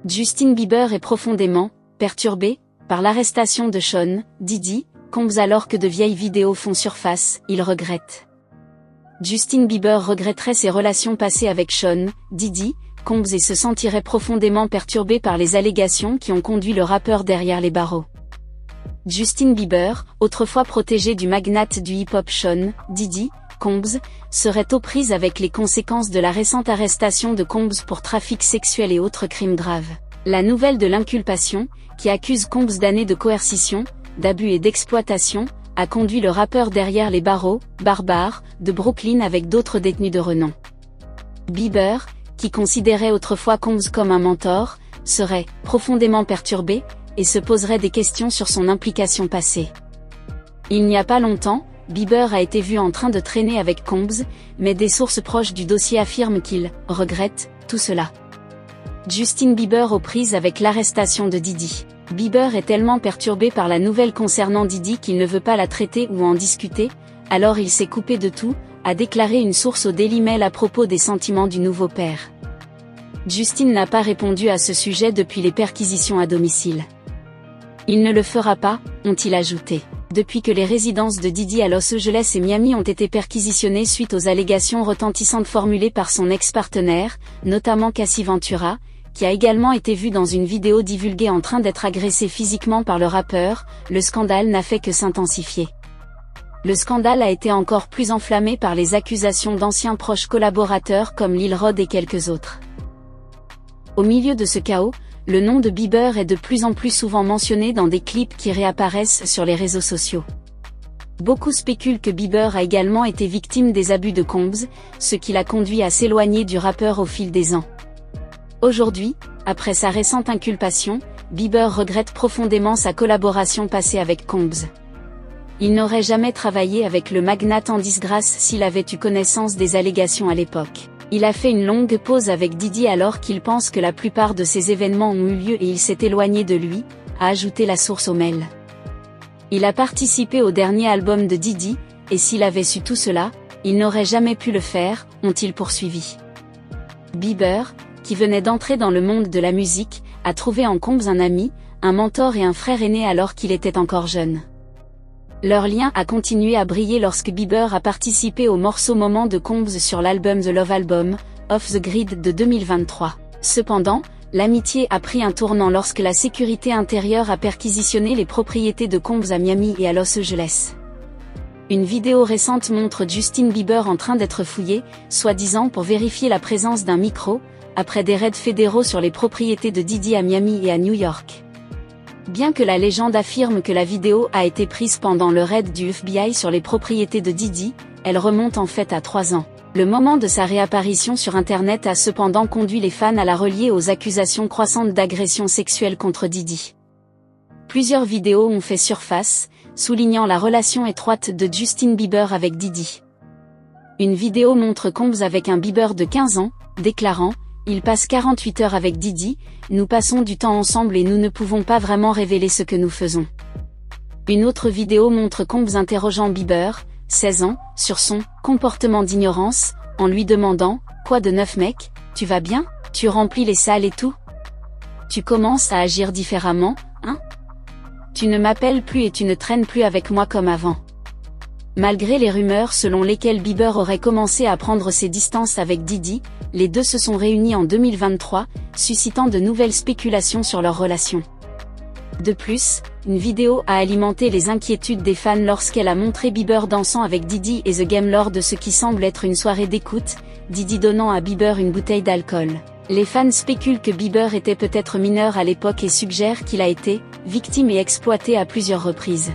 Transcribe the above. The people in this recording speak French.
Justin Bieber est profondément perturbé par l'arrestation de Sean Diddy Combs alors que de vieilles vidéos font surface, il regrette. Justin Bieber regretterait ses relations passées avec Sean Diddy Combs et se sentirait profondément perturbé par les allégations qui ont conduit le rappeur derrière les barreaux. Justin Bieber, autrefois protégé du magnate du hip-hop Sean Diddy Combs, serait aux prises avec les conséquences de la récente arrestation de Combs pour trafic sexuel et autres crimes graves. La nouvelle de l'inculpation, qui accuse Combs d'années de coercition, d'abus et d'exploitation, a conduit le rappeur derrière les barreaux, Barbare, de Brooklyn avec d'autres détenus de renom. Bieber, qui considérait autrefois Combs comme un mentor, serait profondément perturbé, et se poserait des questions sur son implication passée. Il n'y a pas longtemps, Bieber a été vu en train de traîner avec Combs, mais des sources proches du dossier affirment qu'il regrette tout cela. Justin Bieber aux prises avec l'arrestation de Diddy. Bieber est tellement perturbé par la nouvelle concernant Diddy qu'il ne veut pas la traiter ou en discuter, alors il s'est coupé de tout, a déclaré une source au Daily Mail à propos des sentiments du nouveau père. Justin n'a pas répondu à ce sujet depuis les perquisitions à domicile. Il ne le fera pas, ont-ils ajouté. Depuis que les résidences de Diddy à Los Angeles et Miami ont été perquisitionnées suite aux allégations retentissantes formulées par son ex-partenaire, notamment Cassie Ventura, qui a également été vu dans une vidéo divulguée en train d'être agressé physiquement par le rappeur, le scandale n'a fait que s'intensifier. Le scandale a été encore plus enflammé par les accusations d'anciens proches collaborateurs comme Lil Rod et quelques autres. Au milieu de ce chaos, le nom de Bieber est de plus en plus souvent mentionné dans des clips qui réapparaissent sur les réseaux sociaux. Beaucoup spéculent que Bieber a également été victime des abus de Combs, ce qui l'a conduit à s'éloigner du rappeur au fil des ans. Aujourd'hui, après sa récente inculpation, Bieber regrette profondément sa collaboration passée avec Combs. Il n'aurait jamais travaillé avec le magnate en disgrâce s'il avait eu connaissance des allégations à l'époque. Il a fait une longue pause avec Diddy alors qu'il pense que la plupart de ces événements ont eu lieu et il s'est éloigné de lui, a ajouté la source au mail. Il a participé au dernier album de Diddy, et s'il avait su tout cela, il n'aurait jamais pu le faire, ont-ils poursuivi. Bieber, qui venait d'entrer dans le monde de la musique, a trouvé en Combs un ami, un mentor et un frère aîné alors qu'il était encore jeune. Leur lien a continué à briller lorsque Bieber a participé au morceau Moment de Combs sur l'album The Love Album, Off the Grid de 2023. Cependant, l'amitié a pris un tournant lorsque la sécurité intérieure a perquisitionné les propriétés de Combs à Miami et à Los Angeles. Une vidéo récente montre Justin Bieber en train d'être fouillé, soi-disant pour vérifier la présence d'un micro, après des raids fédéraux sur les propriétés de Diddy à Miami et à New York. Bien que la légende affirme que la vidéo a été prise pendant le raid du FBI sur les propriétés de Diddy, elle remonte en fait à 3 ans. Le moment de sa réapparition sur Internet a cependant conduit les fans à la relier aux accusations croissantes d'agression sexuelle contre Diddy. Plusieurs vidéos ont fait surface, soulignant la relation étroite de Justin Bieber avec Diddy. Une vidéo montre Combs avec un Bieber de 15 ans, déclarant « Il passe 48 heures avec Diddy, nous passons du temps ensemble et nous ne pouvons pas vraiment révéler ce que nous faisons. » Une autre vidéo montre Combs interrogeant Bieber, 16 ans, sur son « comportement d'ignorance », en lui demandant « Quoi de neuf mec, tu vas bien, tu remplis les salles et tout ? Tu commences à agir différemment, hein ? Tu ne m'appelles plus et tu ne traînes plus avec moi comme avant. » Malgré les rumeurs selon lesquelles Bieber aurait commencé à prendre ses distances avec Diddy, les deux se sont réunis en 2023, suscitant de nouvelles spéculations sur leur relation. De plus, une vidéo a alimenté les inquiétudes des fans lorsqu'elle a montré Bieber dansant avec Diddy et The Game lors de ce qui semble être une soirée d'écoute, Diddy donnant à Bieber une bouteille d'alcool. Les fans spéculent que Bieber était peut-être mineur à l'époque et suggèrent qu'il a été victime et exploité à plusieurs reprises.